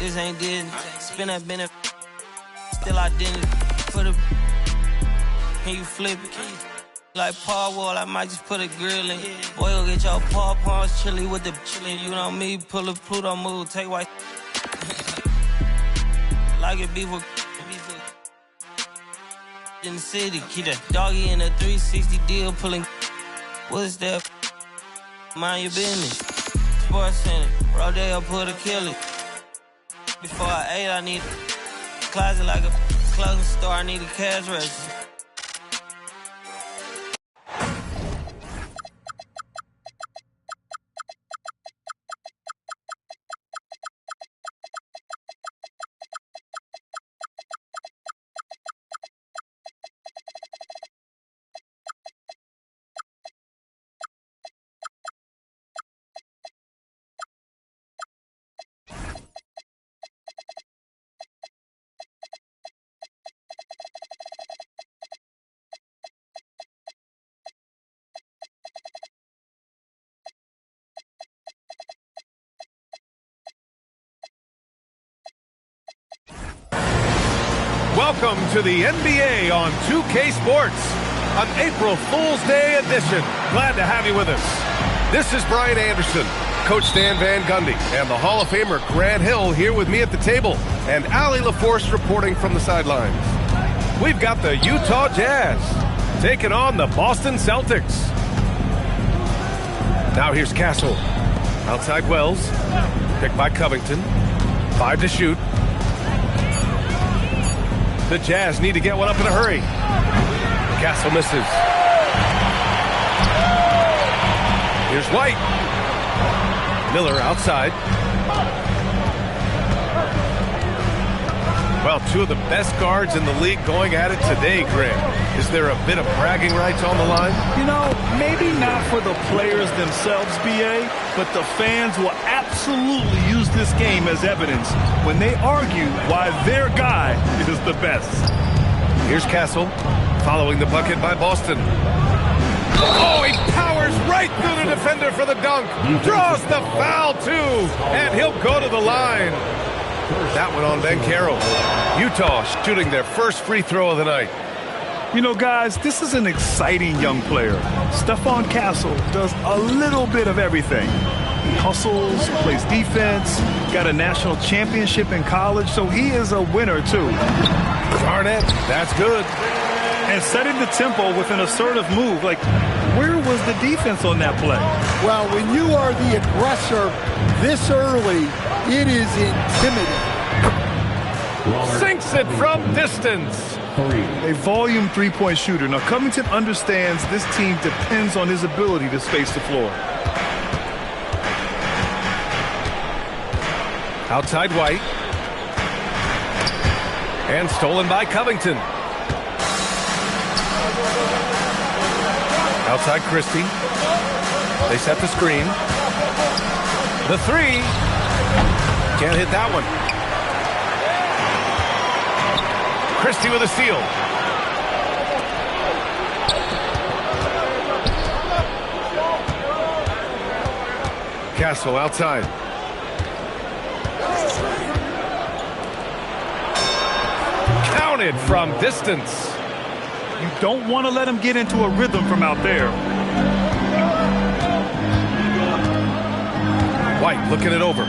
This ain't Disney. Spin that benefit. Still identity. Put a. Can you flip it? Like Paul Wall, I might just put a grill in. Boy, go get your paw paws chili with the chili. You know me, pull a Pluto move, take white. Like it beef with in the city. Keep that doggy in a 360 deal, pulling. What's that? Mind your business. Sports Center, Rodeo, put a kill it. Before I ate, I need a closet like a clothing store. I need a cash register. Welcome to the NBA on 2K Sports, an April Fool's Day edition. Glad to have you with us. This is Brian Anderson, Coach Stan Van Gundy, and the Hall of Famer Grant Hill here with me at the table, and Allie LaForce reporting from the sidelines. We've got the Utah Jazz taking on the Boston Celtics. Now here's Castle. Outside Wells, picked by Covington. 5 to shoot. The Jazz need to get one up in a hurry. Castle misses. Here's White. Miller outside. Well, two of the best guards in the league going at it today, Grant. Is there a bit of bragging rights on the line? You know, maybe not for the players themselves, B.A., but the fans will absolutely use this game as evidence when they argue why their guy is the best. Here's Castle, following the bucket by Boston. Oh, he powers right through the defender for the dunk. Draws the foul, too, and he'll go to the line. That one on Banchero. Utah shooting their first free throw of the night. You know, guys, this is an exciting young player. Stephon Castle does a little bit of everything. He hustles, plays defense, got a national championship in college, so he is a winner, too. Garnett, that's good. And setting the tempo with an assertive move. Like, where was the defense on that play? Well, when you are the aggressor this early, it is intimidating. Sinks it from distance. A volume three-point shooter. Now, Covington understands this team depends on his ability to space the floor. Outside White. And stolen by Covington. Outside Christie. They set the screen. The three. Can't hit that one. Christie with a steal. Castle outside. Counted from distance. You don't want to let him get into a rhythm from out there. White looking it over.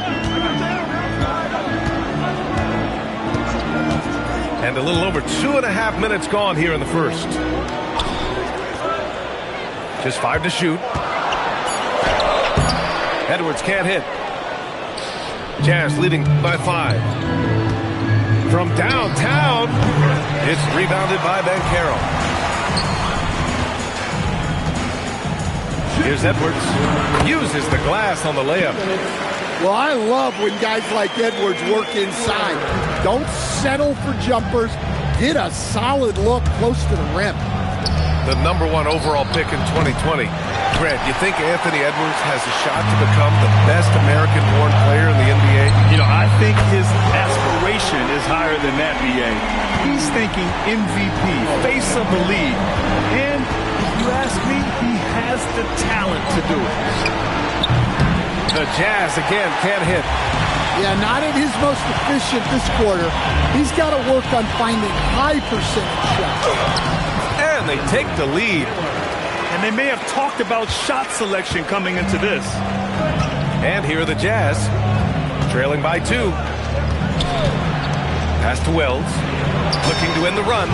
And a little over 2.5 minutes gone here in the first. Just 5 to shoot. Edwards can't hit. Jazz leading by 5. From downtown, it's rebounded by Banchero. Here's Edwards. Uses the glass on the layup. Well, I love when guys like Edwards work inside. Don't settle for jumpers. Get a solid look close to the rim. The #1 overall pick in 2020. Grant, you think Anthony Edwards has a shot to become the best American-born player in the NBA? You know, I think his aspiration is higher than that, B.A. He's thinking MVP, face of the league. And if you ask me, he has the talent to do it. The Jazz again can't hit. Yeah, not at his most efficient this quarter. He's got to work on finding high percentage shots. And they take the lead. And they may have talked about shot selection coming into this. And here are the Jazz, trailing by 2. Pass to Wells, looking to end the run.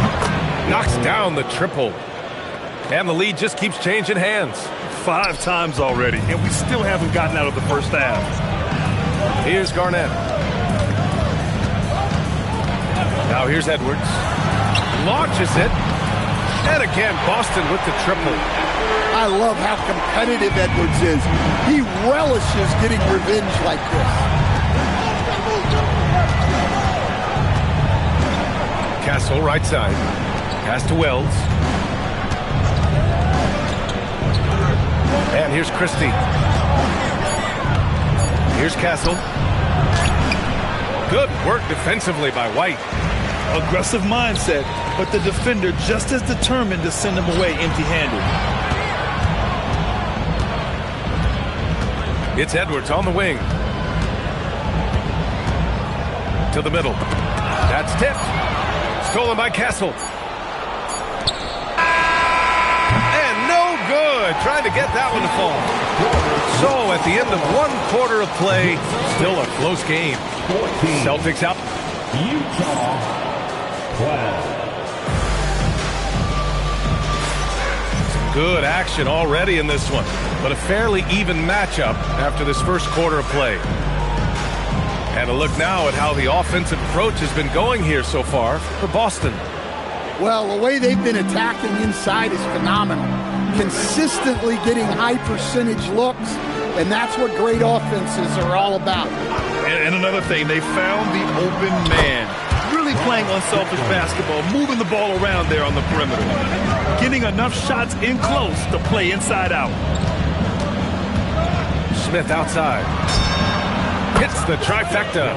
Knocks down the triple. And the lead just keeps changing hands. 5 times already, and we still haven't gotten out of the first half. Here's Garnett. Now here's Edwards. Launches it. And again, Boston with the triple. I love how competitive Edwards is. He relishes getting revenge like this. Castle right side. Pass to Wells. And here's Christie. Here's Castle. Good work defensively by White. Aggressive mindset, but the defender just as determined to send him away empty-handed. It's Edwards on the wing. To the middle. That's tipped. Stolen by Castle. And no good. Trying to get that one to fall. So at the end of 1 quarter of play, still a close game. Celtics out. Utah 12. Good action already in this one, but a fairly even matchup after this first quarter of play. And a look now at how the offensive approach has been going here so far for Boston. Well, the way they've been attacking inside is phenomenal. Consistently getting high percentage looks, and that's what great offenses are all about. And another thing, they found the open man. Really playing unselfish basketball, moving the ball around there on the perimeter. Getting enough shots in close to play inside out. Smith outside. Hits the trifecta.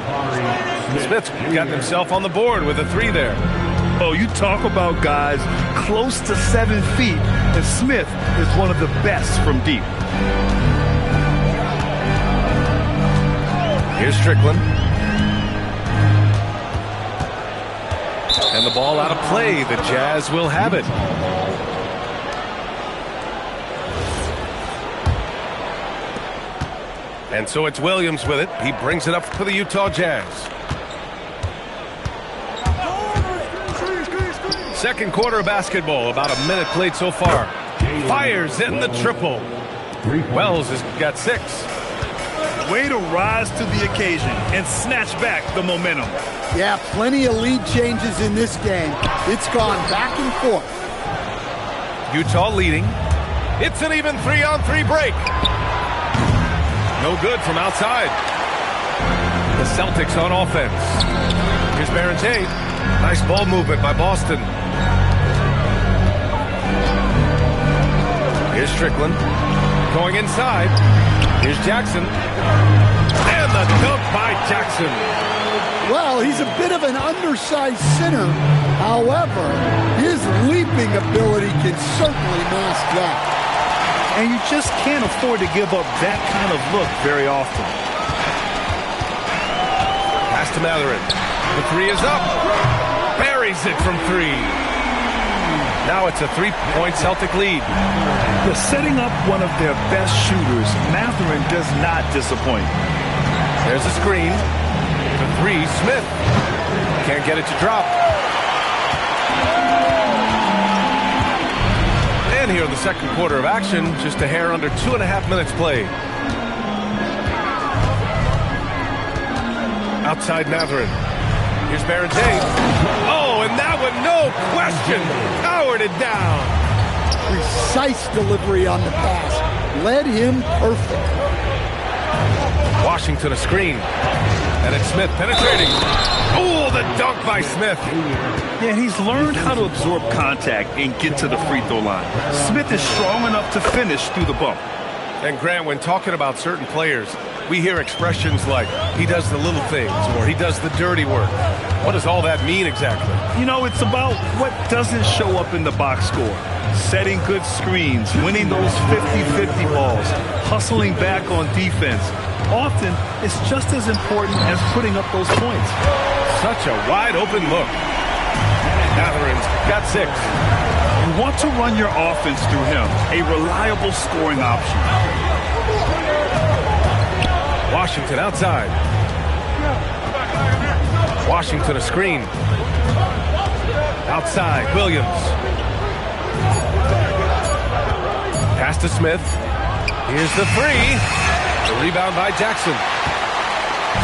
Smith's gotten himself on the board with a 3 there. Oh, you talk about guys close to 7 feet, and Smith is one of the best from deep. Here's Strickland. And the ball out of play. The Jazz will have it. And so it's Williams with it. He brings it up for the Utah Jazz. Second quarter of basketball. About a minute played so far. Fires in the triple. Wells has got 6. Way to rise to the occasion and snatch back the momentum. Yeah, plenty of lead changes in this game. It's gone back and forth. Utah leading. It's an even 3-on-3 break. No good from outside. The Celtics on offense. Here's Barrett-Tate. Nice ball movement by Boston. Here's Strickland. Going inside. Here's Jackson. And the dunk by Jackson. Well, he's a bit of an undersized center. However, his leaping ability can certainly mask that. And you just can't afford to give up that kind of look very often. Pass to Mathurin. The 3 is up. Buries it from 3. Now it's a 3-point Celtic lead. They're setting up one of their best shooters. Mathurin does not disappoint. There's a screen. The 3, Smith. Can't get it to drop. And here in the second quarter of action, just a hair under 2.5 minutes played. Outside Mathurin. Here's Barrett-Tate. Oh, and that one, no question, powered it down. Precise delivery on the pass. Led him perfect. Washington a screen. And it's Smith penetrating. Oh, the dunk by Smith. Yeah, he's learned how to absorb contact and get to the free throw line. Smith is strong enough to finish through the bump. And Grant, when talking about certain players, we hear expressions like, he does the little things, or he does the dirty work. What does all that mean exactly? You know, it's about what doesn't show up in the box score. Setting good screens, winning those 50-50 balls, hustling back on defense. Often, it's just as important as putting up those points. Such a wide open look. Matherin's got 6. You want to run your offense through him, a reliable scoring option. Washington outside. Washington a screen. Outside, Williams. Pass to Smith. Here's the 3. The rebound by Jackson.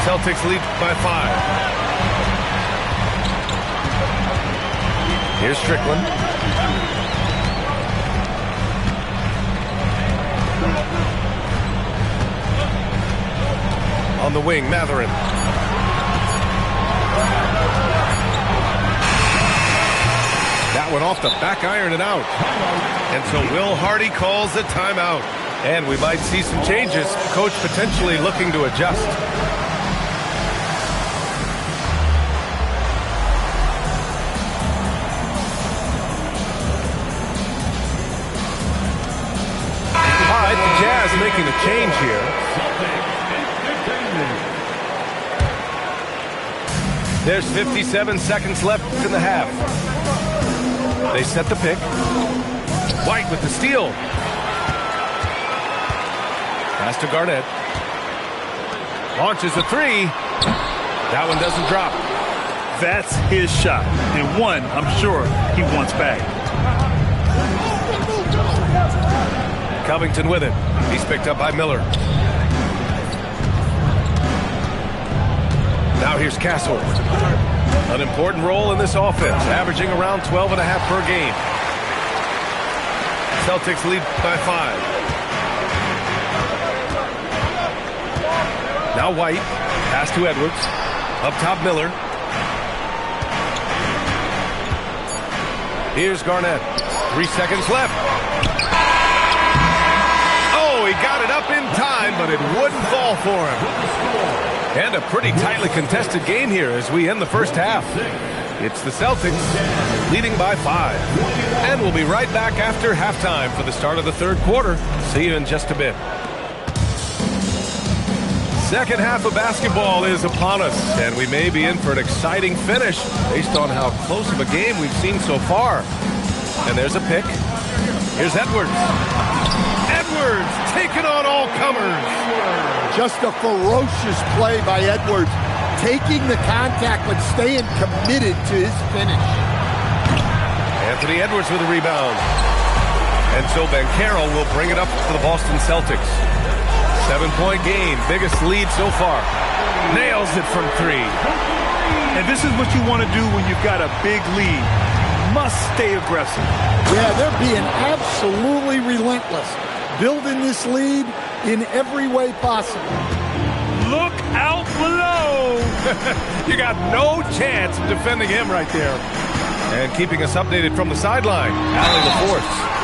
Celtics lead by 5. Here's Strickland. On the wing, Mathurin. That one off the back iron and out. And so Will Hardy calls a timeout. And we might see some changes. Coach potentially looking to adjust. All right, the Jazz making a change here. There's 57 seconds left in the half. They set the pick. White with the steal. Pass to Garnett. Launches a 3. That one doesn't drop. That's his shot, and one I'm sure he wants back. Covington with it. He's picked up by Miller. Now here's Castle. An important role in this offense, averaging around 12.5 per game. Celtics lead by 5. Now White. Pass to Edwards. Up top, Miller. Here's Garnett. 3 seconds left. Oh, he got it up in time, but it wouldn't fall for him. And a pretty tightly contested game here as we end the first half. It's the Celtics leading by 5. And we'll be right back after halftime for the start of the third quarter. See you in just a bit. Second half of basketball is upon us, and we may be in for an exciting finish based on how close of a game we've seen so far. And there's a pick. Here's Edwards. Edwards taking on all comers. Just a ferocious play by Edwards, taking the contact but staying committed to his finish. Anthony Edwards with a rebound. And so Banchero will bring it up for the Boston Celtics. 7-point game, biggest lead so far. Nails it from 3. And this is what you want to do when you've got a big lead. Must stay aggressive. Yeah, they're being absolutely relentless, building this lead in every way possible. Look out below! You got no chance of defending him right there. And keeping us updated from the sideline, Allie LaForce.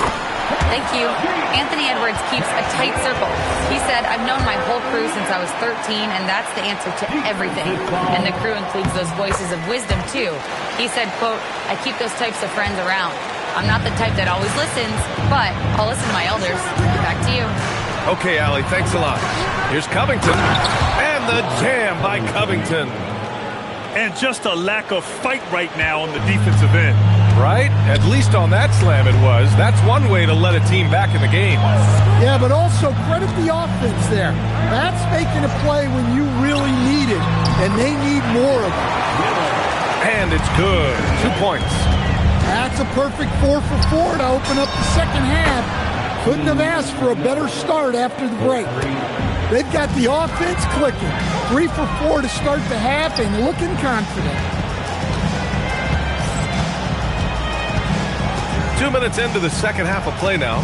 Thank you. Anthony Edwards keeps a tight circle. He said, I've known my whole crew since I was 13, and that's the answer to everything. And the crew includes those voices of wisdom, too. He said, quote, I keep those types of friends around. I'm not the type that always listens, but I'll listen to my elders. Back to you. Okay, Allie, thanks a lot. Here's Covington. And the jam by Covington. And just a lack of fight right now on the defensive end. Right? At least on that slam it was. That's one way to let a team back in the game. Yeah, but also credit the offense there. That's making a play when you really need it, and they need more of it. And it's good. 2 points. That's a perfect 4 for 4 to open up the second half. Couldn't have asked for a better start after the break. They've got the offense clicking. 3 for 4 to start the half and looking confident. 2 minutes into the second half of play now.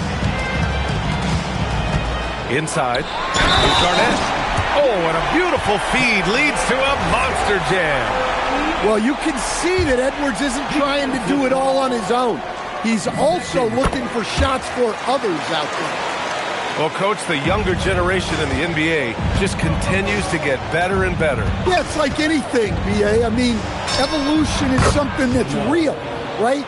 Inside. Here's Garnett. Oh, and a beautiful feed leads to a monster jam. Well, you can see that Edwards isn't trying to do it all on his own. He's also looking for shots for others out there. Well, Coach, the younger generation in the NBA just continues to get better and better. Yeah, it's like anything, B.A. I mean, evolution is something that's real, right?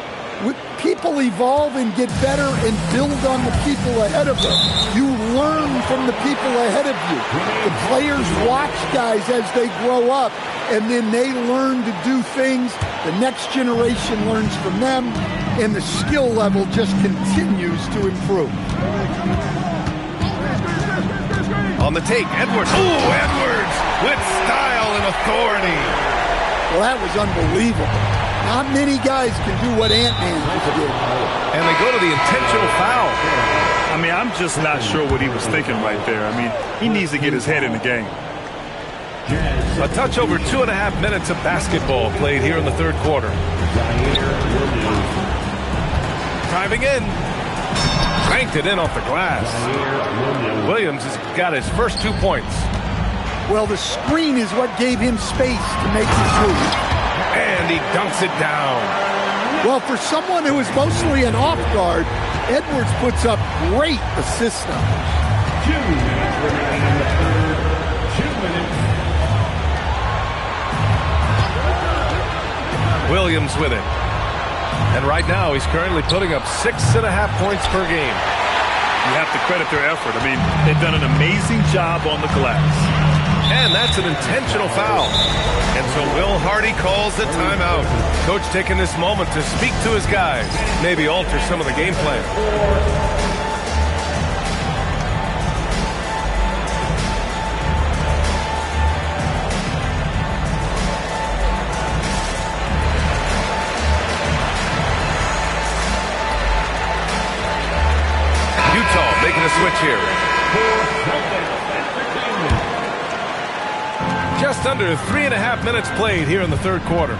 People evolve and get better and build on the people ahead of them. You learn from the people ahead of you. The players watch guys as they grow up, and then they learn to do things. The next generation learns from them, and the skill level just continues to improve. On the take, Edwards. Ooh, Edwards with style and authority. Well, that was unbelievable. Not many guys can do what Ant-Man did. And they go to the intentional foul. I mean, I'm just not sure what he was thinking right there. I mean, he needs to get his head in the game. A touch over 2.5 minutes of basketball played here in the third quarter. Driving in. Banked it in off the glass. Williams has got his first 2 points. Well, the screen is what gave him space to make his move. And he dunks it down. Well, for someone who is mostly an off guard, Edwards puts up great assist numbers. 2 minutes remaining in the third. 2 minutes. Williams with it. And right now, he's currently putting up 6.5 points per game. You have to credit their effort. I mean, they've done an amazing job on the glass. And that's an intentional foul. And so Will Hardy calls the timeout. Coach taking this moment to speak to his guys, maybe alter some of the game plan. Utah making a switch here. Just under 3.5 minutes played here in the third quarter.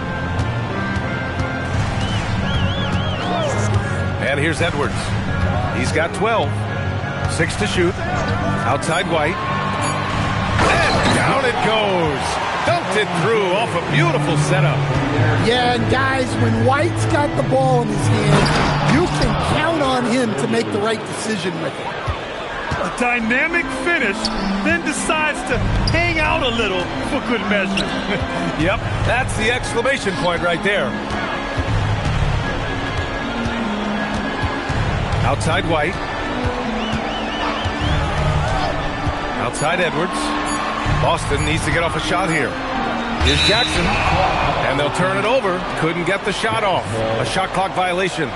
And here's Edwards. He's got 12. 6 to shoot. Outside White. And down it goes. Dumped it through off a beautiful setup. Yeah, and guys, when White's got the ball in his hand, you can count on him to make the right decision with it. A dynamic finish, then decides to hang out a little for good measure. Yep, that's the exclamation point right there. Outside White. Outside Edwards. Boston needs to get off a shot here. Here's Jackson. And they'll turn it over. Couldn't get the shot off. A shot clock violation.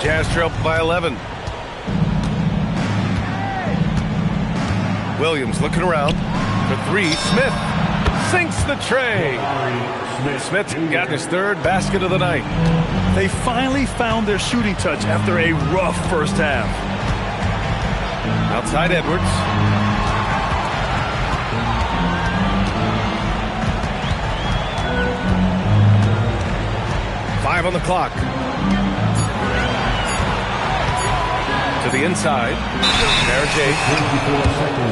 Jazz trail by 11. Williams looking around for 3. Smith sinks the tray. Smith's gotten his third basket of the night. They finally found their shooting touch after a rough first half. Outside Edwards. Five on the clock. To the inside. Barrett.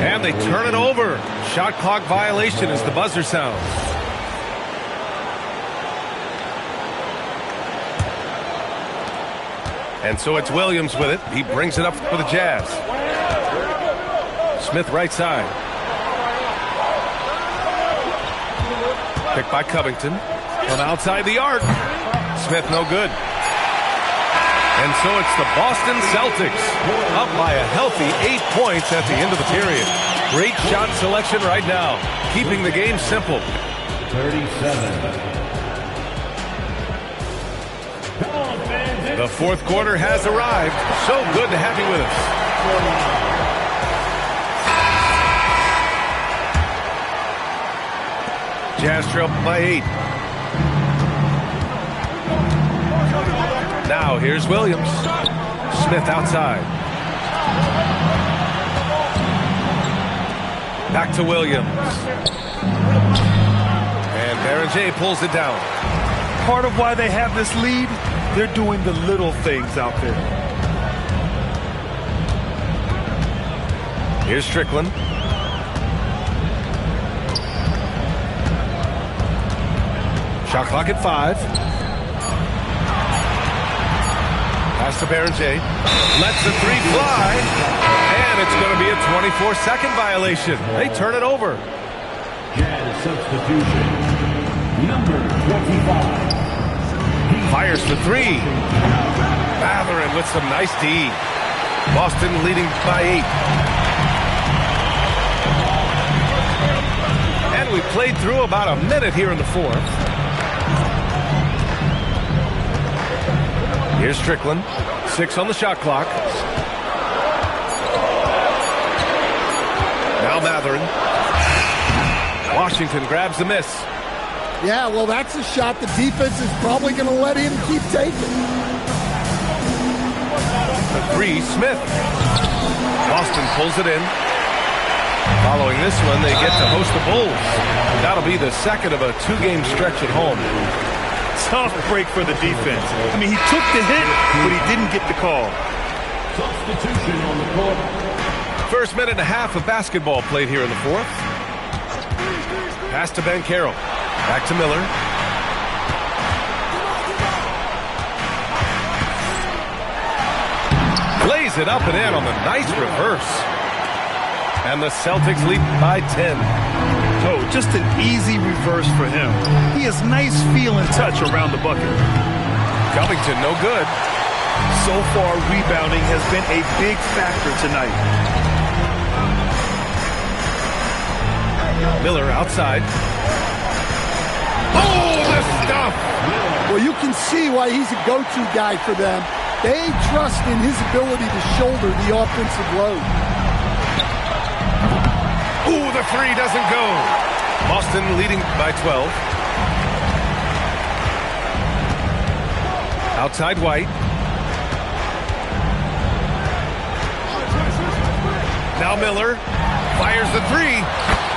And they turn it over. Shot clock violation as the buzzer sounds. And so it's Williams with it. He brings it up for the Jazz. Smith right side. Picked by Covington. From outside the arc. Smith no good. And so it's the Boston Celtics up by a healthy 8 points at the end of the period. Great shot selection right now, keeping the game simple. 37. The fourth quarter has arrived. So good to have you with us. Jazz trail by 8. Now here's Williams. Smith outside. Back to Williams. And Barrett pulls it down. Part of why they have this lead, they're doing the little things out there. Here's Strickland. Shot clock at 5. Pass to Barrett. Lets the 3 fly. And it's going to be a 24-second violation. They turn it over. Jazz substitution. Number 25. He Fires for three. Mathurin with some nice D. Boston leading by 8. And we played through about a minute here in the fourth. Here's Strickland. 6 on the shot clock. Now Mathurin. Washington grabs the miss. Yeah, well, that's a shot the defense is probably going to let him keep taking. The three, Smith. Boston pulls it in. Following this one, they get to host the Bulls. That'll be the second of a 2-game stretch at home. Tough break for the defense. I mean, he took the hit, but he didn't get the call. Substitution on the court. First minute and a half of basketball played here in the fourth. Pass to Banchero. Back to Miller. Lays it up and in on the nice reverse. And the Celtics lead by 10. Oh, just an easy reverse for him. He has nice feel and touch around the bucket. Covington, no good. So far, rebounding has been a big factor tonight. Miller outside. Oh, the stuff! Well, you can see why he's a go-to guy for them. They trust in his ability to shoulder the offensive load. Ooh, the three doesn't go. Boston leading by 12. Outside White. Now Miller fires the three.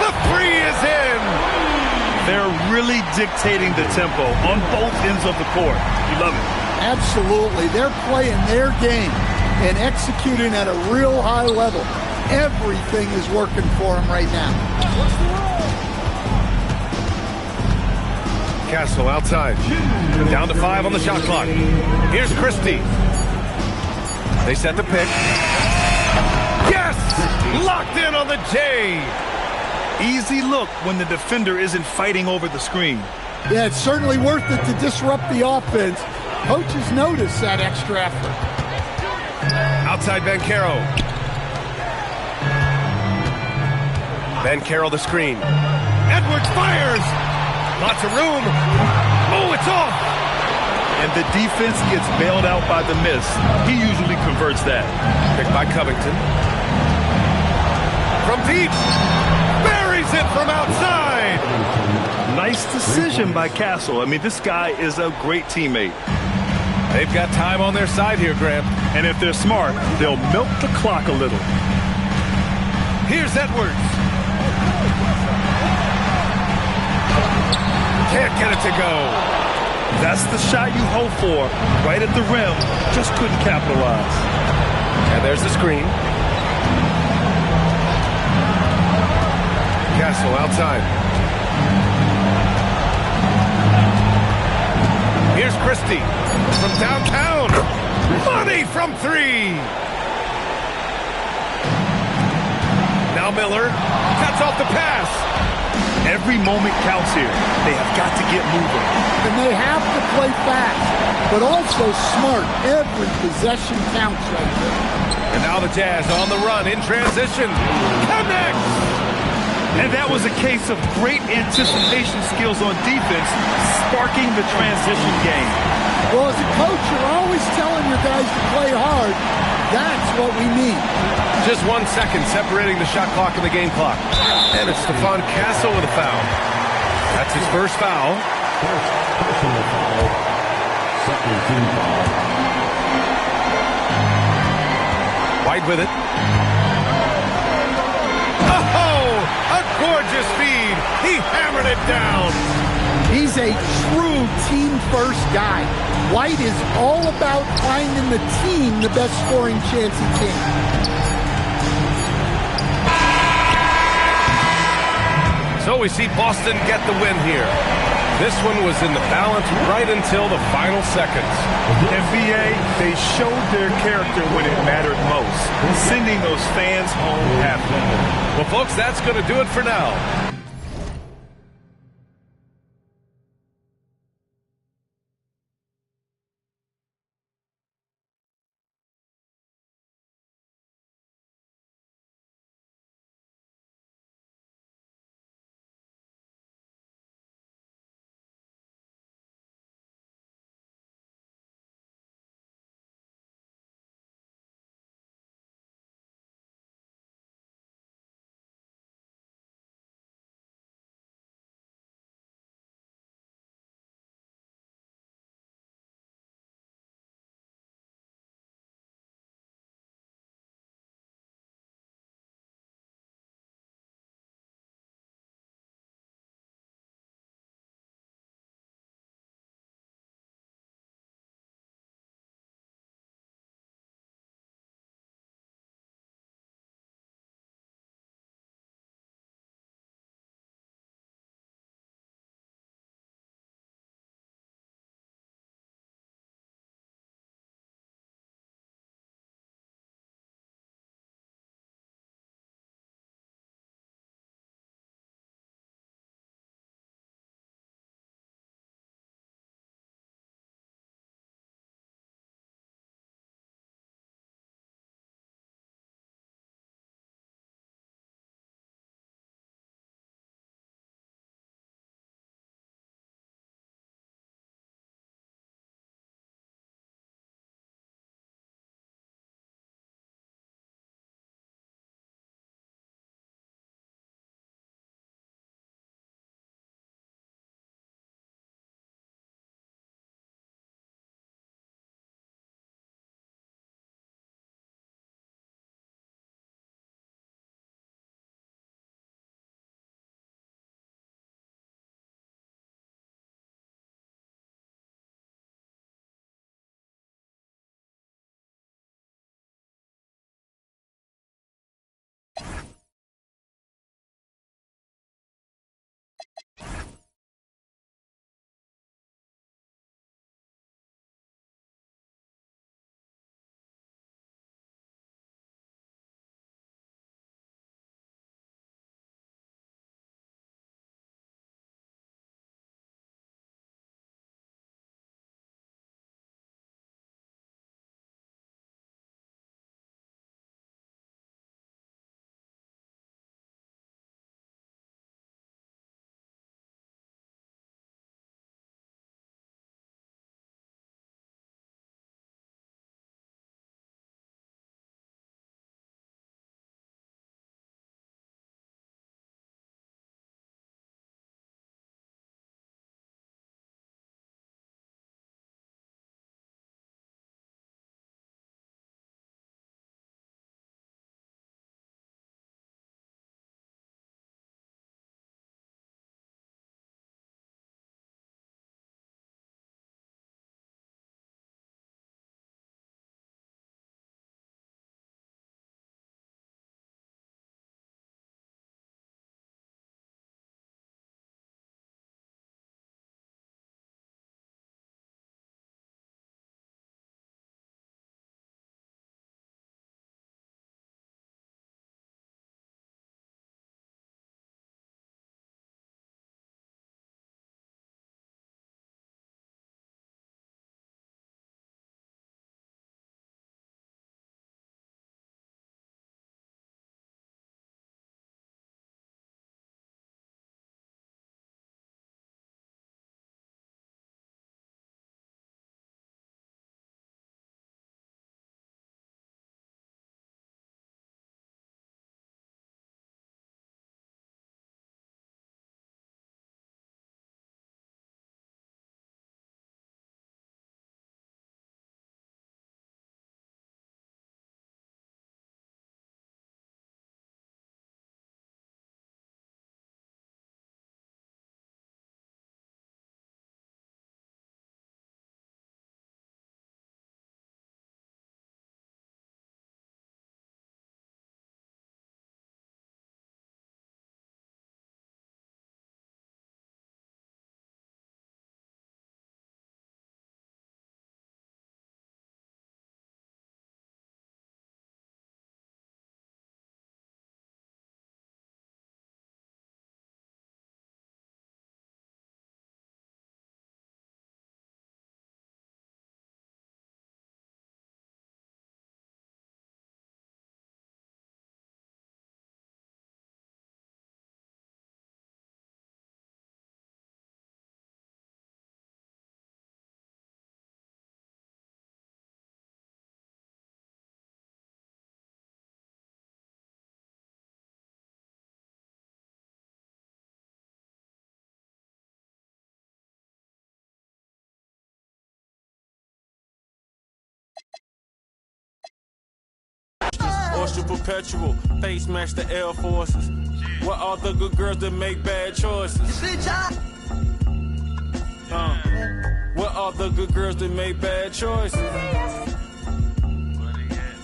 The three is in. They're really dictating the tempo on both ends of the court. You love it. Absolutely. They're playing their game and executing at a real high level. Everything is working for them right now. Castle outside. Down to 5 on the shot clock. Here's Christie. They set the pick. Yes! Locked in on the J. Easy look when the defender isn't fighting over the screen. Yeah, it's certainly worth it to disrupt the offense. Coaches notice that extra effort. Outside Banchero. Banchero the screen. Edwards fires. Lots of room. Oh, it's off. And the defense gets bailed out by the miss. He usually converts that. Picked by Covington. From deep. Buries it from outside. Nice decision by Castle. I mean, this guy is a great teammate. They've got time on their side here, Graham. And if they're smart, they'll milk the clock a little. Here's Edwards. Can't get it to go. That's the shot you hope for. Right at the rim. Just couldn't capitalize. And there's the screen. Castle outside. Here's Christie from downtown. Money from 3. Now Miller cuts off the pass. Every moment counts here. They have got to get moving. And they have to play fast, but also smart. Every possession counts right there. And now the Jazz on the run in transition. Connects! And that was a case of great anticipation skills on defense, sparking the transition game. Well, as a coach, you're always telling your guys to play hard. That's what we need. Just 1 second separating the shot clock and the game clock. And it's Stephon Castle with a foul. That's his first foul. First personal foul. Second team foul. White with it. Oh, a gorgeous feed. He hammered it down. He's a true team-first guy. White is all about finding the team the best scoring chance he can. So we see Boston get the win here. This one was in the balance right until the final seconds. NBA, they showed their character when it mattered most, sending those fans home happy. Well, folks, that's going to do it for now. Ocean perpetual, face match the Air Forces. What are the good girls that make bad choices? What are the good girls that make bad choices?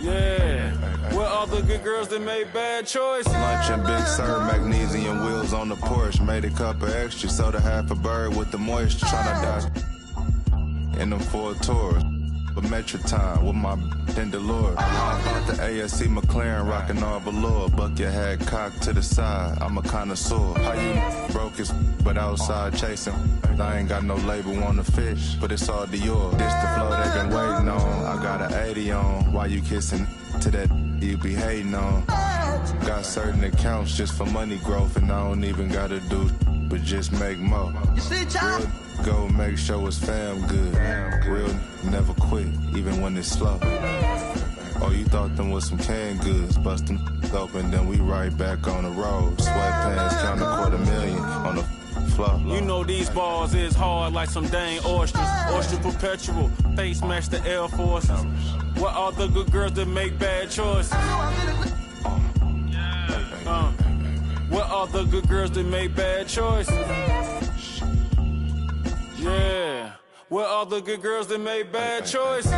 Yeah. What are the good girls that made bad choices? Lunch and Big Sur, magnesium wheels on the Porsche. Made a cup of extra, sold a half a bird with the moisture. Tryna dodge in them Ford Taurs. But Metro time with my Dendelore. I bought the ASC McLaren, rockin' all velour. Buck your head cocked to the side, I'm a connoisseur. How you broke his, but outside chasing. I ain't got no label on the fish, but it's all Dior. This the flow they been waiting on. I got an 80 on. Why you kissing to that you be hating on? Got certain accounts just for money growth, and I don't even gotta do but just make more. Real go make sure it's fam good. Real never quit, even when it's slow. Oh, you thought them was some canned goods. Bust them open, then we right back on the road. Sweatpants, count $250,000 on the floor. You know these balls is hard like some dang oysters. Oyster perpetual, face match the Air Forces. What are the good girls that make bad choices? What are the good girls that make bad choices? Yeah. What are the good girls that make bad choices?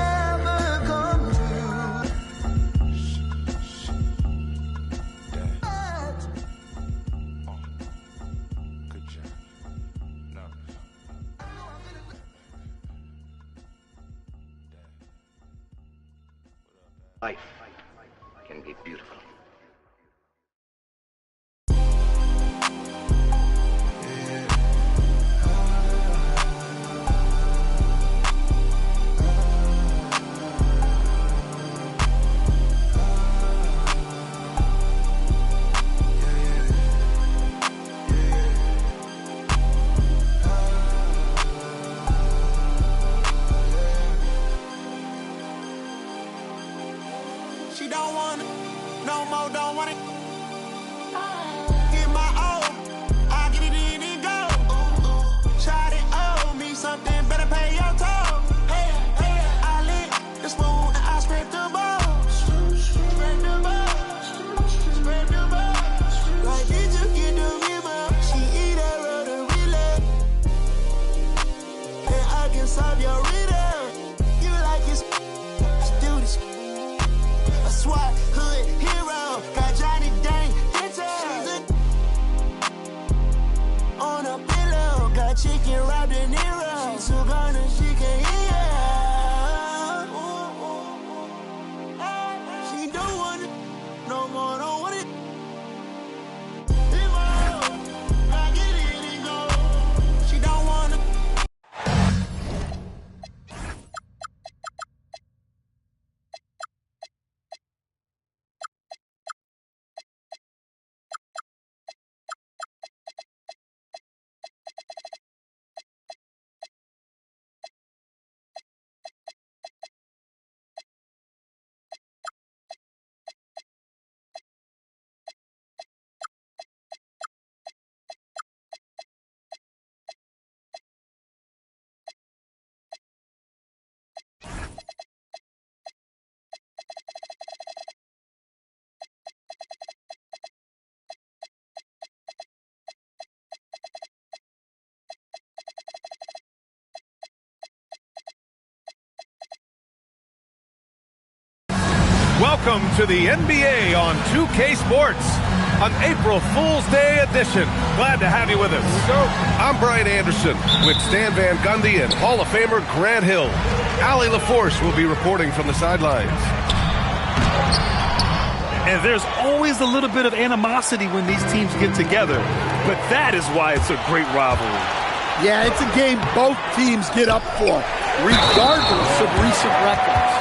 Life can be beautiful. She don't want it, no more, don't want it. Get my own, I get it in and go. Try to owe me something, better pay your toll. Hey, hey, I lick the spoon and I scrape the balls. Scrape the balls, scrape the balls. Like, did you get the memo? She eat a road and relay. And I can solve your riddle. You like it, let's do this. SWAT hood hero, got Johnny Dang on a pillow, got chicken wrapped in Nero. She's so gone and she can't hear. She don't want it, no more, don't want it. I get it and go. She don't want it. Welcome to the NBA on 2K Sports, an April Fool's Day edition. Glad to have you with us. I'm Brian Anderson with Stan Van Gundy and Hall of Famer Grant Hill. Allie LaForce will be reporting from the sidelines. And there's always a little bit of animosity when these teams get together, but that is why it's a great rivalry. Yeah, it's a game both teams get up for, regardless of recent records.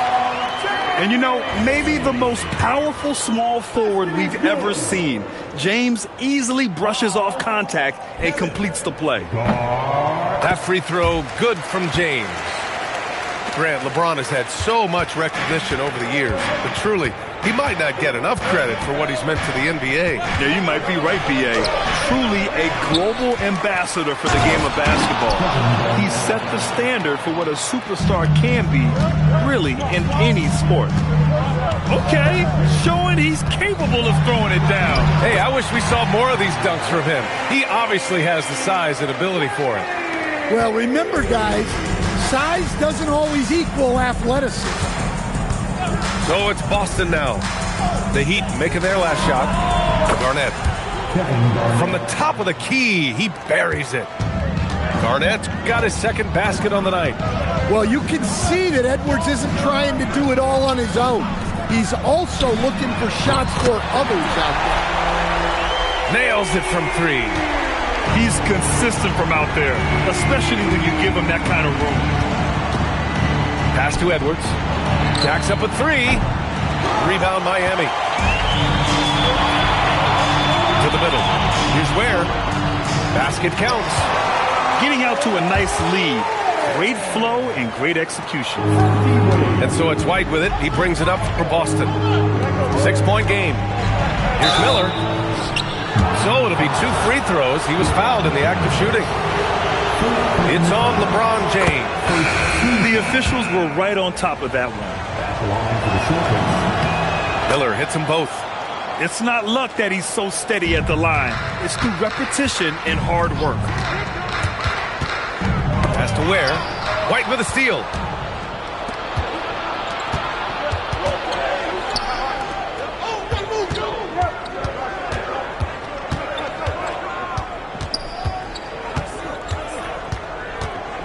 And you know, maybe the most powerful small forward we've ever seen. James easily brushes off contact and completes the play. That free throw, good from James. Grant, LeBron has had so much recognition over the years, but truly, he might not get enough credit for what he's meant to the NBA. Yeah, you might be right, B.A. Truly a global ambassador for the game of basketball. He set the standard for what a superstar can be, really, in any sport. Okay, showing he's capable of throwing it down. Hey, I wish we saw more of these dunks from him. He obviously has the size and ability for it. Well, remember, guys, size doesn't always equal athleticism. So it's Boston now. The Heat making their last shot. Garnett. From the top of the key, he buries it. Garnett got his second basket on the night. Well, you can see that Edwards isn't trying to do it all on his own. He's also looking for shots for others out there. Nails it from three. He's consistent from out there, especially when you give him that kind of room. Pass to Edwards. Jacks up a three. Rebound Miami. To the middle. Here's Ware. Basket counts. Getting out to a nice lead. Great flow and great execution. And so it's White with it. He brings it up for Boston. 6-point game. Here's Miller. So it'll be 2 free throws. He was fouled in the act of shooting. It's on LeBron James. The officials were right on top of that one. Miller hits them both. It's not luck that he's so steady at the line. It's through repetition and hard work. Pass to Ware. White with a steal.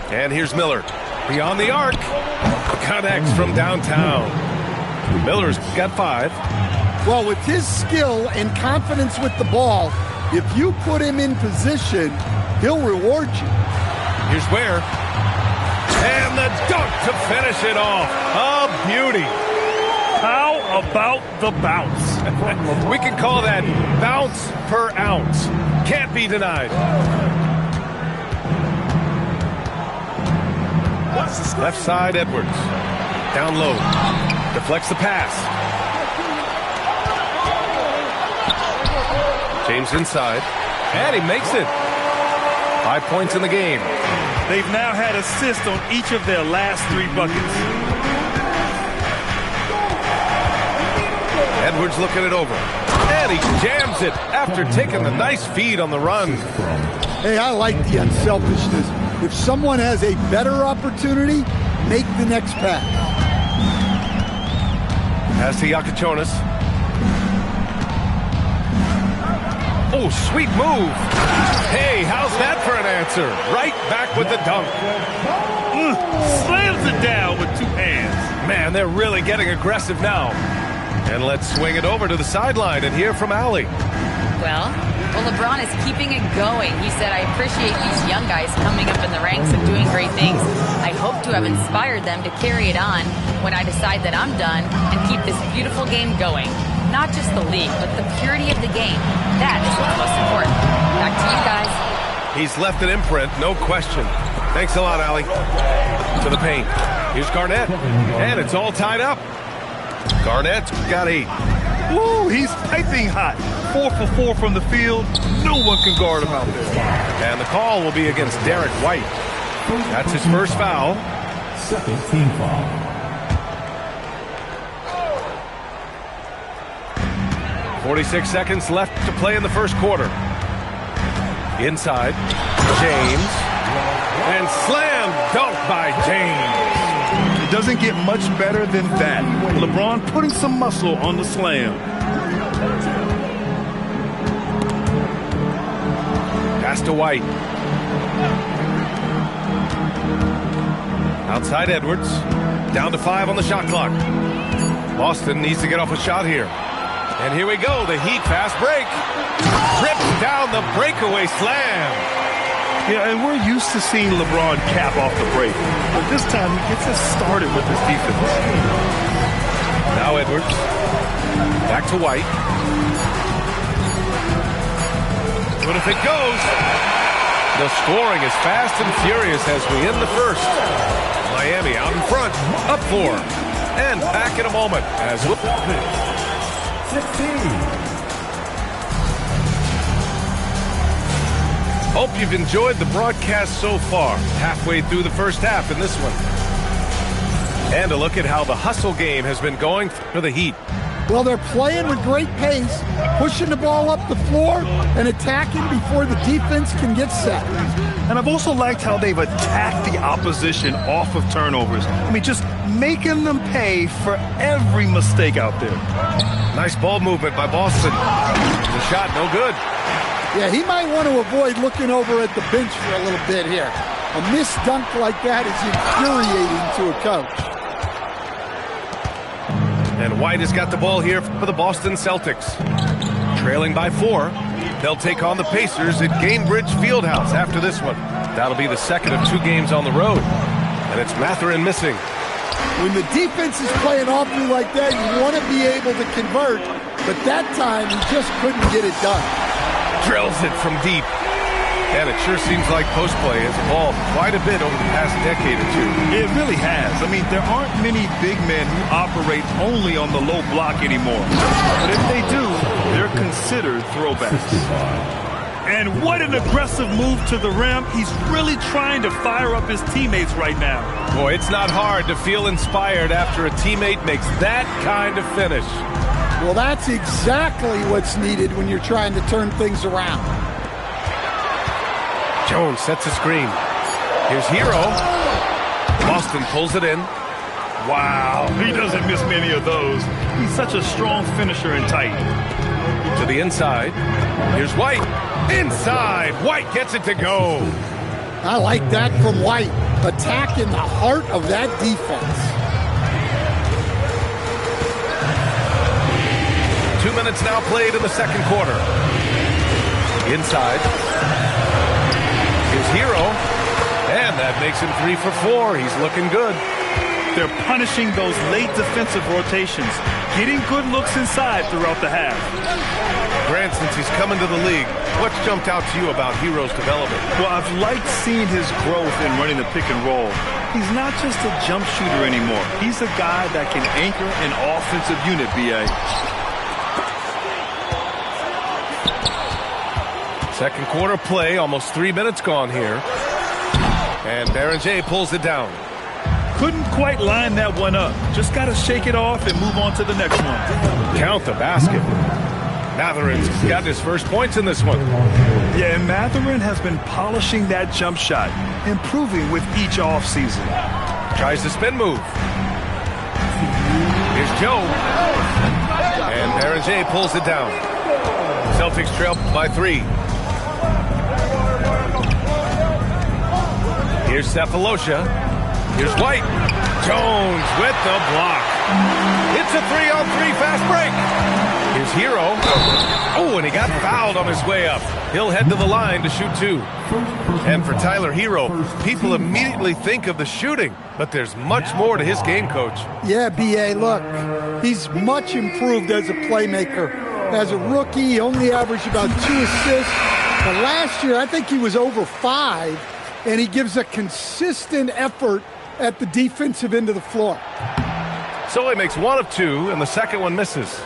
And here's Miller. Beyond the arc. Connects from downtown. Miller's got 5. Well, with his skill and confidence with the ball, if you put him in position, he'll reward you. Here's Ware. And the dunk to finish it off. A beauty. How about the bounce? We can call that bounce per ounce. Can't be denied. Left side, Edwards. Down low. Deflects the pass. James inside. And he makes it. 5 points in the game. They've now had assists on each of their last 3 buckets. Edwards looking it over. And he jams it after taking the nice feed on the run. Hey, I like the unselfishness. If someone has a better opportunity, make the next pass. Pass to Iacochonis. Oh, sweet move. Hey, how's that for an answer? Right back with the dunk. Slams it down with 2 hands. Man, they're really getting aggressive now. And let's swing it over to the sideline and hear from Allie. Well, LeBron is keeping it going. He said, I appreciate these young guys coming up in the ranks and doing great things. I hope to have inspired them to carry it on when I decide that I'm done and keep this beautiful game going. Not just the league, but the purity of the game. That is what's most important. Back to you guys. He's left an imprint, no question. Thanks a lot, Allie. To the paint. Here's Garnett. And it's all tied up. Garnett's got 8. Woo, he's piping hot. 4 for 4 from the field. No one can guard him out there. And the call will be against Derek White. That's his first foul. Second team foul. 46 seconds left to play in the first quarter. Inside, James. And slam dunk by James. It doesn't get much better than that. LeBron putting some muscle on the slam. Pass to White. Outside Edwards. Down to 5 on the shot clock. Boston needs to get off a shot here. And here we go. The Heat fast break. Rips down the breakaway slam. Yeah, and we're used to seeing LeBron cap off the break. But this time he gets us started with his defense. Now Edwards. Back to White. But if it goes, the scoring is fast and furious as we end the first. Miami out in front, up 4. And back in a moment as we'll... 16. Hope you've enjoyed the broadcast so far. Halfway through the first half in this one. And a look at how the hustle game has been going for the Heat. Well, they're playing with great pace, pushing the ball up the floor and attacking before the defense can get set. And I've also liked how they've attacked the opposition off of turnovers. I mean, just making them pay for every mistake out there. Nice ball movement by Boston. The shot, no good. Yeah, he might want to avoid looking over at the bench for a little bit here. A missed dunk like that is infuriating to a coach. And White has got the ball here for the Boston Celtics. Trailing by 4. They'll take on the Pacers at Gainbridge Fieldhouse after this one. That'll be the second of 2 games on the road. And it's Mathurin missing. When the defense is playing off you like that, you want to be able to convert. But that time, he just couldn't get it done. Drills it from deep. And it sure seems like post play has evolved quite a bit over the past decade or two. It really has. I mean, there aren't many big men who operate only on the low block anymore. But if they do, they're considered throwbacks. And what an aggressive move to the rim. He's really trying to fire up his teammates right now. Boy, it's not hard to feel inspired after a teammate makes that kind of finish. Well, that's exactly what's needed when you're trying to turn things around. Jones sets a screen. Here's Hero. Boston pulls it in. Wow, he doesn't miss many of those. He's such a strong finisher and tight. To the inside. Here's White. Inside. White gets it to go. I like that from White. Attack in the heart of that defense. 2 minutes now played in the second quarter. Inside. Here's Hero. And that makes him 3 for 4. He's looking good. They're punishing those late defensive rotations, getting good looks inside throughout the half. Grant, since he's come into the league, what's jumped out to you about Hero's development? Well, I've liked seeing his growth in running the pick and roll. He's not just a jump shooter anymore. He's a guy that can anchor an offensive unit, B.A. Second quarter play, almost 3 minutes gone here. And Baron J pulls it down. Couldn't quite line that one up. Just got to shake it off and move on to the next one. Count the basket. Mathurin's got his first points in this one. Yeah, and Mathurin has been polishing that jump shot, improving with each offseason. Tries the spin move. Here's Joe. And Baron J pulls it down. Celtics trail by 3. Here's Cephalosha. Here's White. Jones with the block. It's a 3-on-3 fast break. Here's Hero. Oh, and he got fouled on his way up. He'll head to the line to shoot 2. And for Tyler Hero, people immediately think of the shooting, but there's much more to his game, Coach. Yeah, B.A., look, he's much improved as a playmaker. As a rookie, he only averaged about 2 assists. But last year, I think he was over 5, and he gives a consistent effort at the defensive end of the floor. So he makes 1 of 2, and the second one misses.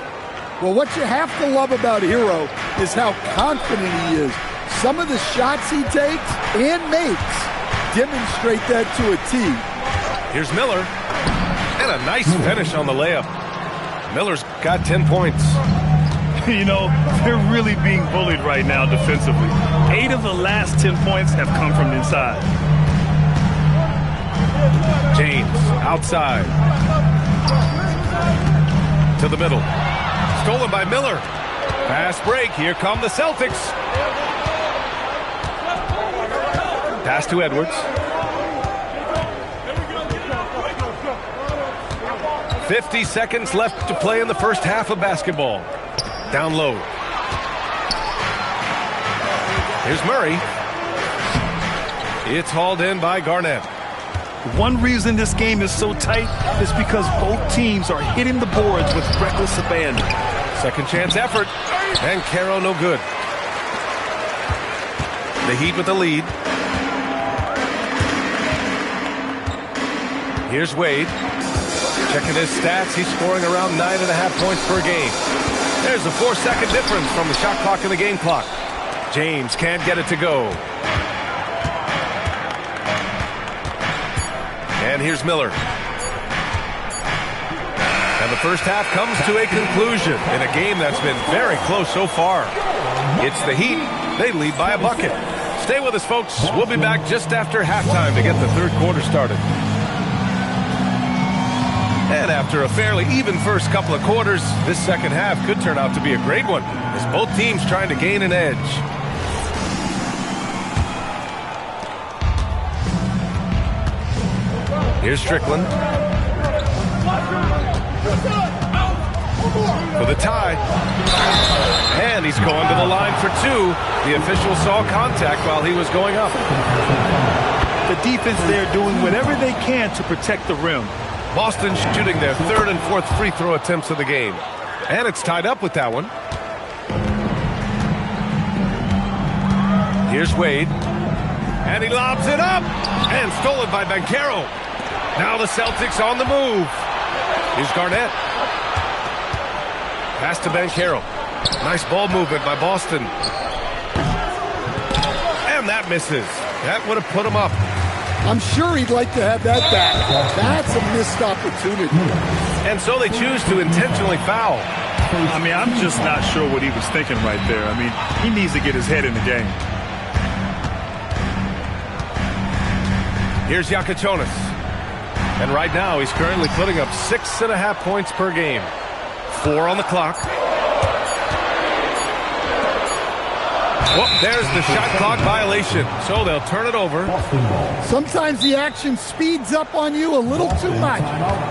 Well, what you have to love about Hero is how confident he is. Some of the shots he takes and makes demonstrate that to a T. Here's Miller. And a nice finish on the layup. Miller's got 10 points. You know, they're really being bullied right now defensively. 8 of the last 10 points have come from inside. James outside. To the middle. Stolen by Miller. Fast break. Here come the Celtics. Pass to Edwards. 50 seconds left to play in the first half of basketball. Down low. Here's Murray. It's hauled in by Garnett. One reason this game is so tight is because both teams are hitting the boards with reckless abandon. Second chance effort. And Caro no good. The Heat with the lead. Here's Wade. Checking his stats. He's scoring around 9.5 points per game. There's a 4-second difference from the shot clock and the game clock. James can't get it to go. And here's Miller. And the first half comes to a conclusion in a game that's been very close so far. It's the Heat. They lead by a bucket. Stay with us, folks. We'll be back just after halftime to get the third quarter started. And after a fairly even first couple of quarters, this second half could turn out to be a great one as both teams trying to gain an edge. Here's Strickland. For the tie. And he's going to the line for two. The official saw contact while he was going up. The defense there doing whatever they can to protect the rim. Boston shooting their third and fourth free throw attempts of the game. And it's tied up with that one. Here's Wade. And he lobs it up. And stolen by Banchero. Now the Celtics on the move. Here's Garnett. Pass to Banchero. Nice ball movement by Boston. And that misses. That would have put him up. I'm sure he'd like to have that back. That's a missed opportunity. And so they choose to intentionally foul. I mean, I'm just not sure what he was thinking right there. I mean, he needs to get his head in the game. Here's Yakachonis. And right now, he's currently putting up 6.5 points per game. 4 on the clock. Well, there's the shot clock violation. So they'll turn it over. Sometimes the action speeds up on you a little too much.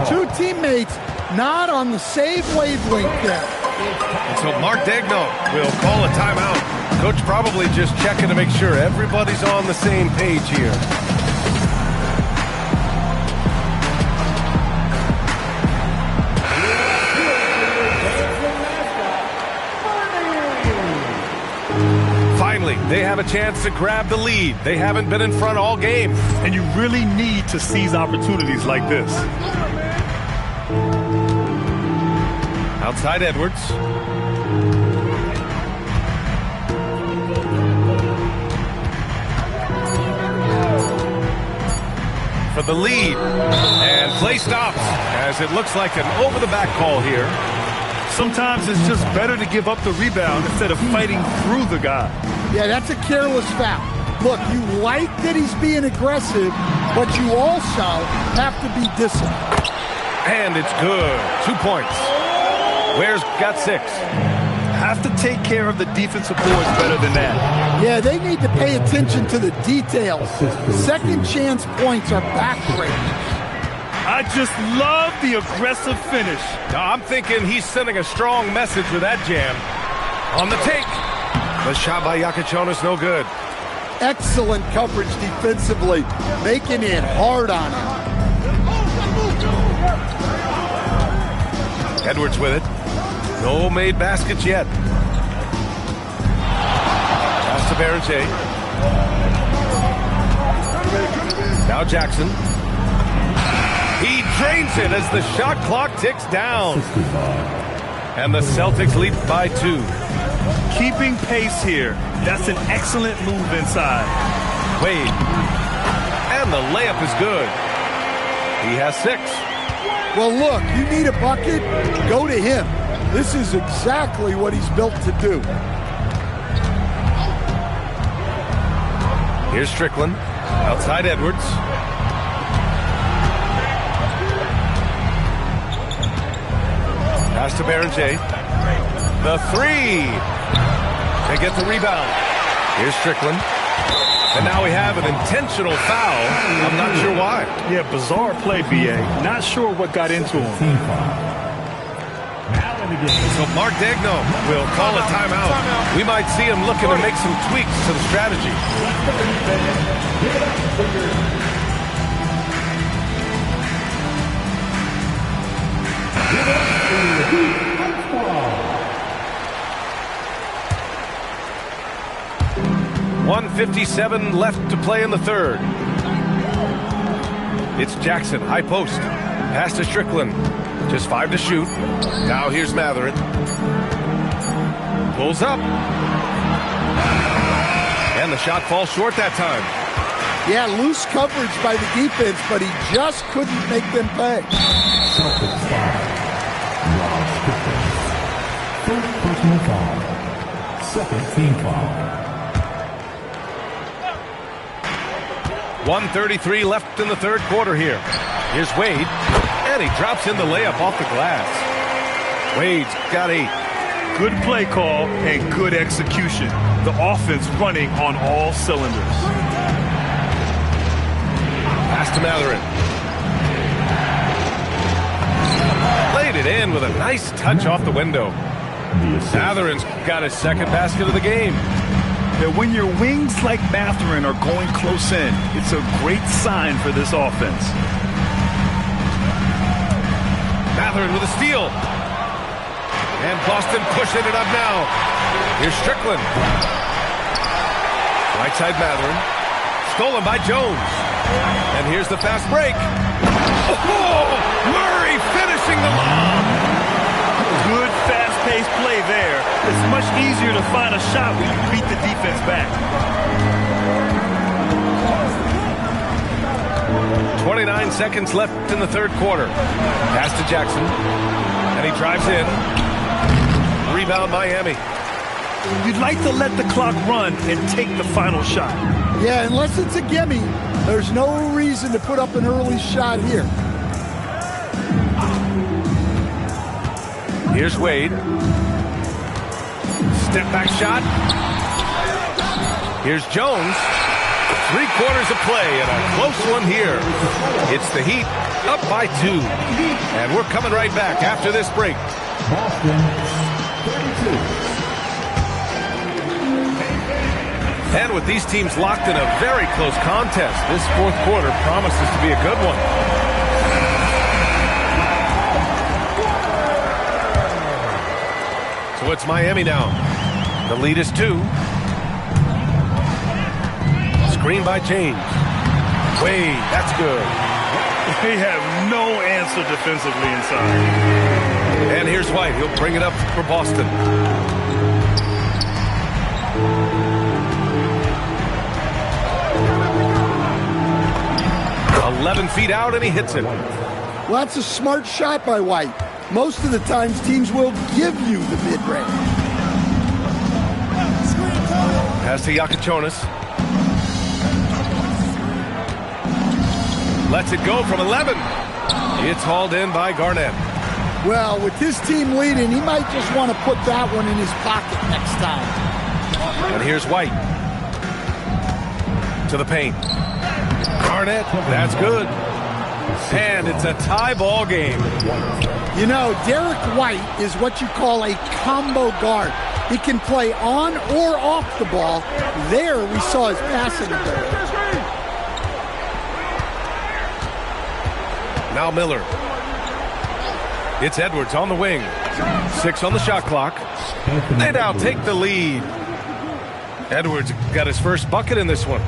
Two teammates not on the same wavelength there. And so Mark Daigneault will call a timeout. Coach probably just checking to make sure everybody's on the same page here. They have a chance to grab the lead. They haven't been in front all game. And you really need to seize opportunities like this. Outside Edwards. For the lead. And play stops as it looks like an over-the-back call here. Sometimes it's just better to give up the rebound instead of fighting through the guy. Yeah, that's a careless foul. Look, you like that he's being aggressive, but you also have to be disciplined. And it's good. 2 points. Ware's got 6. Have to take care of the defensive boards better than that. Yeah, they need to pay attention to the details. Second chance points are backbreaking. I just love the aggressive finish. Now, I'm thinking he's sending a strong message with that jam. On the take. The shot by Yakachonis, no good. Excellent coverage defensively, making it hard on him. Edwards with it. No made baskets yet. Pass to Barrett. Now Jackson. He drains it as the shot clock ticks down. And the Celtics lead by 2. Keeping pace here. That's an excellent move inside. Wade. And the layup is good. He has 6. Well, look, you need a bucket, go to him. This is exactly what he's built to do. Here's Strickland. Outside Edwards. Pass to Barrett. The 3. They get the rebound. Here's Strickland. And now we have an intentional foul. I'm not sure why. Yeah, bizarre play, B.A. Not sure what got into him. So Mark Daigneault will call a timeout. We might see him looking to make some tweaks to the strategy. .157 left to play in the third. It's Jackson, high post. Pass to Strickland. Just 5 to shoot. Now here's Mathurin. Pulls up. And the shot falls short that time. Yeah, loose coverage by the defense, but he just couldn't make them pay. Ross Pickens. First personal foul. Second team foul. 1:33 left in the third quarter here. Here's Wade, and he drops in the layup off the glass. Wade's got 8. Good play call and good execution. The offense running on all cylinders. Pass to Mathurin. Laid it in with a nice touch off the window. Mathurin's got his second basket of the game. Yeah, when your wings like Mathurin are going close in, it's a great sign for this offense. Mathurin with a steal. And Boston pushing it up now. Here's Strickland. Right side Mathurin. Stolen by Jones. And here's the fast break. Oh, Murray finishing the lob. Good fast-paced play there. It's much easier to find a shot when you beat the defense back. 29 seconds left in the third quarter. Pass to Jackson. And he drives in. Rebound Miami. You'd like to let the clock run and take the final shot. Yeah, unless it's a gimme, there's no reason to put up an early shot here. Here's Wade. Step back shot. Here's Jones. 3 quarters of play and a close one here. It's the Heat up by 2. And we're coming right back after this break. Boston, 32. And with these teams locked in a very close contest, this fourth quarter promises to be a good one. So it's Miami now. The lead is 2. Screen by James. Wade, that's good. They have no answer defensively inside. And here's White. He'll bring it up for Boston. "11 feet out, and he hits it. Well, that's a smart shot by White. Most of the times, teams will give you the mid-range. Pass to Yakachonis. Lets it go from 11. It's hauled in by Garnett. Well, with his team leading, he might just want to put that one in his pocket next time. And here's White. To the paint. Garnett, that's good. And it's a tie ball game. You know, Derek White is what you call a combo guard. He can play on or off the ball. There we saw his passing ability. Now Miller. It's Edwards on the wing. 6 on the shot clock. They now take the lead. Edwards got his first bucket in this one.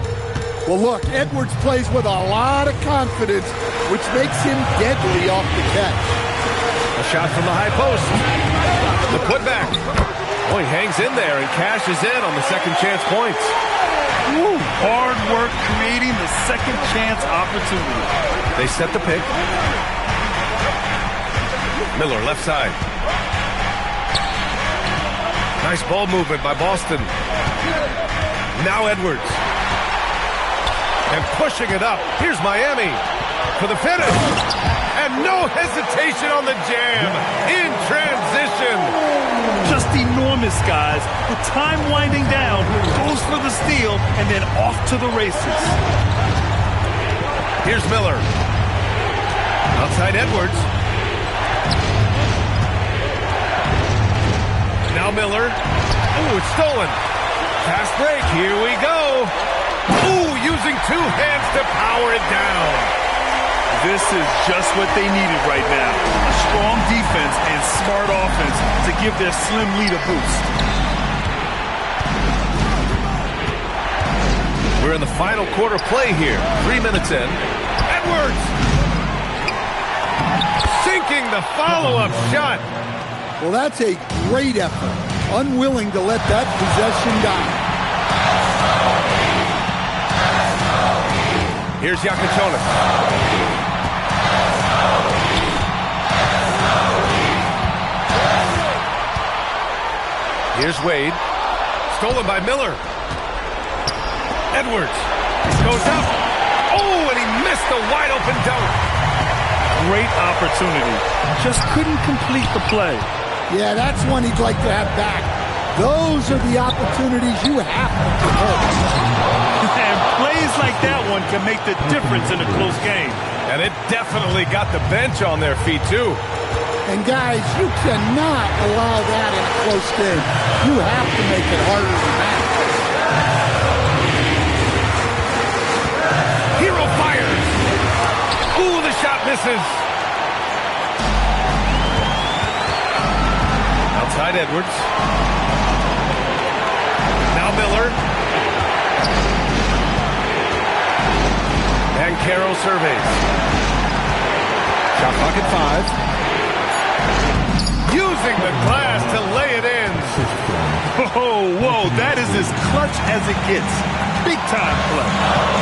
Well, look, Edwards plays with a lot of confidence, which makes him deadly off the catch. A shot from the high post. The putback. Oh, he hangs in there and cashes in on the second chance points. Woo, hard work creating the second chance opportunity. They set the pick. Miller, left side. Nice ball movement by Boston. Now Edwards. And pushing it up. Here's Miami for the finish. And no hesitation on the jam. In transition. Just enormous, guys. With time winding down, goes for the steal, and then off to the races. Here's Miller. Outside Edwards. Now Miller. Ooh, it's stolen. Fast break. Here we go. Ooh, using 2 hands to power it down. This is just what they needed right now. A strong defense and smart offense to give their slim lead a boost. We're in the final quarter play here. 3 minutes in. Edwards! Sinking the follow-up shot. Well, that's a great effort. Unwilling to let that possession die. Here's Yakachonis. Here's Wade. Stolen by Miller. Edwards goes up. Oh, and he missed the wide-open dunk. Great opportunity. Just couldn't complete the play. Yeah, that's one he'd like to have back. Those are the opportunities you have to convert. And plays like that one can make the difference in a close game. And it definitely got the bench on their feet, too. And, guys, you cannot allow that in a close game. You have to make it harder than that. Hero fires. Ooh, the shot misses. Outside Edwards. Now Miller. And Caro surveys. Shot clock at 5. Using the glass to lay it in. Oh, whoa, that is as clutch as it gets. Big time play.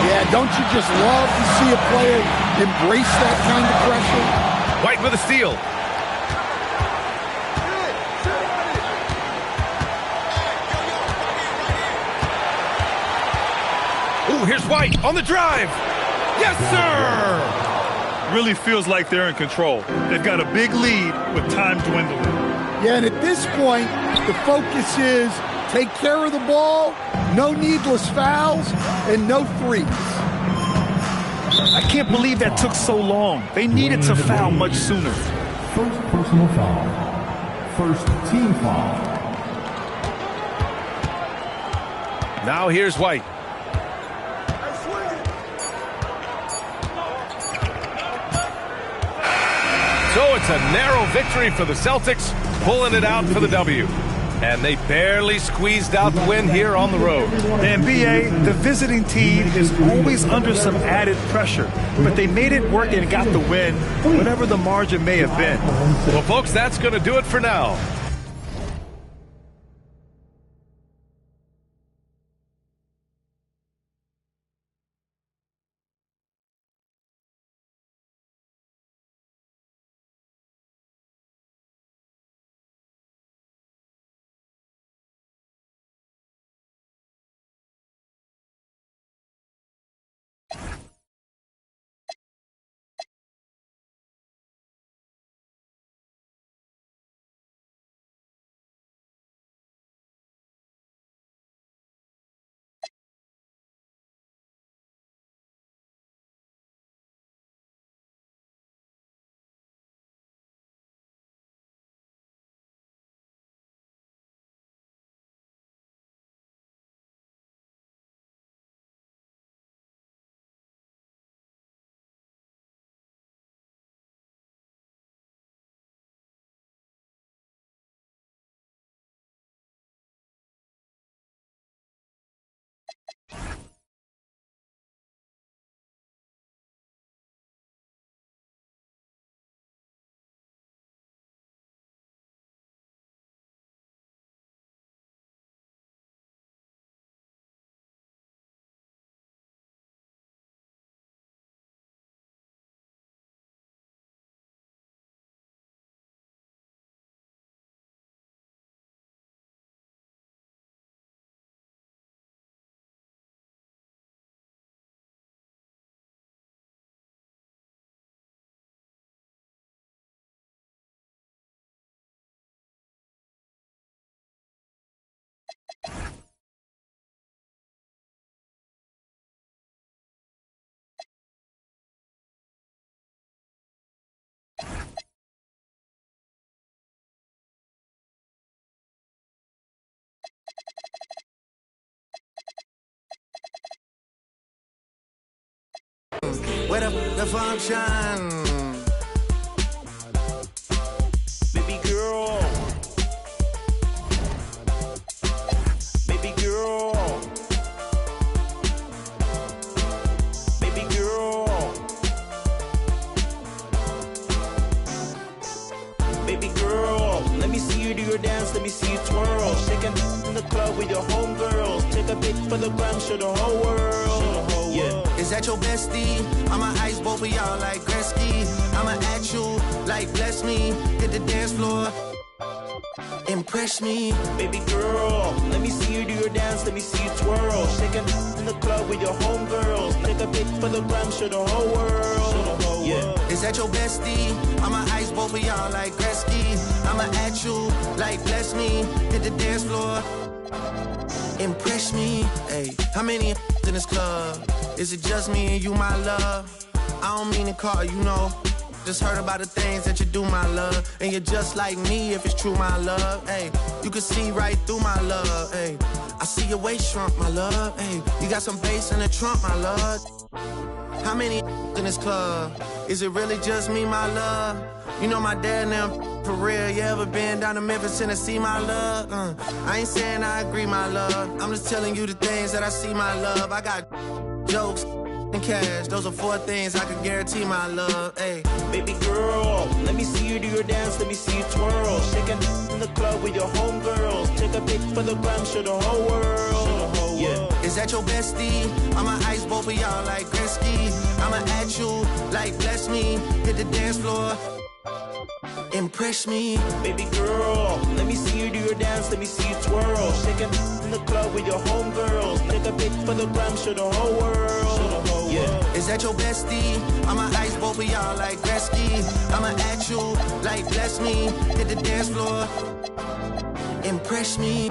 Yeah, don't you just love to see a player embrace that kind of pressure? White with a steal. Ooh, here's White on the drive. Yes, sir! Really feels like they're in control. They've got a big lead with time dwindling. Yeah, and at this point, the focus is take care of the ball, no needless fouls, and no threes. I can't believe that took so long. They needed to foul much sooner. First personal foul. First team foul. Now here's White. So it's a narrow victory for the Celtics, pulling it out for the W. And they barely squeezed out the win here on the road. The NBA, the visiting team is always under some added pressure, but they made it work and got the win, whatever the margin may have been. Well, folks, that's going to do it for now. Where the function? Baby girl. Baby girl. Baby girl. Baby girl. Let me see you do your dance, let me see you twirl. Shaking in the club with your homegirls. Take a pic for the gram, show the whole world. Yeah. Is that your bestie? I'ma ice both of y'all like Gretzky. I'ma at you like bless me. Hit the dance floor. In Impress me, baby girl. Let me see you do your dance, let me see you twirl. Shaking in the club with your homegirls. Take a pic for the gram, show the whole world. Yeah. Is that your bestie? I'ma ice both of y'all like Gretzky. I'ma at you like bless me. Hit the dance floor. Impress me, hey. How many in this club? Is it just me and you, my love? I don't mean to call you, know. Just heard about the things that you do, my love. And you're just like me if it's true, my love. Hey, you can see right through my love. Hey, I see your waist shrunk, my love. Hey, you got some bass in the trunk, my love. How many in this club? Is it really just me, my love? You know my dad and them for real. You ever been down to Memphis, Tennessee, my love? I ain't saying I agree, my love. I'm just telling you the things that I see, my love. I got jokes and cash. Those are 4 things I can guarantee, my love. Hey, baby girl, let me see you do your dance, let me see you twirl. Shaking in the club with your homegirls. Take a pic for the gram, show the whole world. Yeah. Is that your bestie? I'ma ice both of y'all like Gretzky. I'ma at you like bless me. Hit the dance floor. Impress me, baby girl. Let me see you do your dance, let me see you twirl. Shaking in the club with your homegirls. Take a pic for the gram, show the whole world. Yeah. Is that your bestie? I'ma ice both of y'all like Gretzky. I'ma at you like bless me. Hit the dance floor. Impress me.